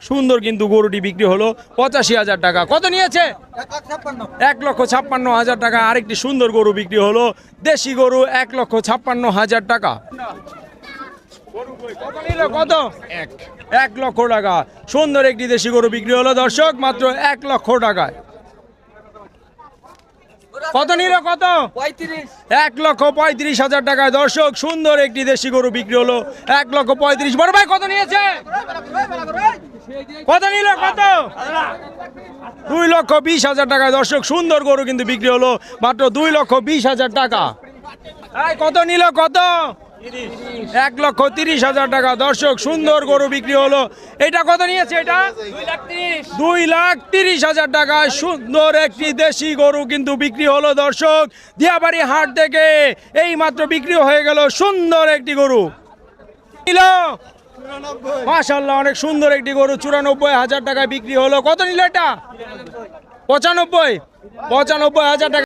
সুন্দর কিন্তু গরুটি বিক্রি হলো ৮৫,০০০ টাকা। কত নিয়েছে? ১,৫৬,০০০ টাকা। আরেকটি সুন্দর গরু বিক্রি হলো, দেশি গরু, ১,৫৬,০০০ টাকা। কত? ১,০০,০০০ টাকা। সুন্দর একটি দেশি গরু বিক্রি হলো দর্শক, মাত্র ১,০০,০০০ টাকায়। কত নিল? কত? ১,৩৫,০০০ টাকায় দর্শক, সুন্দর একটি দেশি গরু বিক্রি হলো ১,৩৫,০০০। বড় ভাই কত নিয়েছে? কত নিল? কত? ২,২০,০০০ টাকায় দর্শক, সুন্দর গরু কিন্তু বিক্রি হলো মাত্র ২,২০,০০০ টাকা। কত নিল? কত? ১,৩০,০০০ টাকা দর্শক, সুন্দর গরু বিক্রি হলো। এটা কত নিয়েছে? এটা ২,৩০,০০০ টাকায় সুন্দর একটি দেশি গরু কিন্তু বিক্রি হলো দর্শক, দিয়াবাড়ি হাট থেকে এই মাত্র বিক্রি হয়ে গেল সুন্দর একটি গরু। নিল মাশাআল্লাহ, অনেক সুন্দর একটি গরু ৯৪,০০০ টাকায় বিক্রি হলো। কত নিল এটা? ৯৫,৯৫,০০০ টাকা।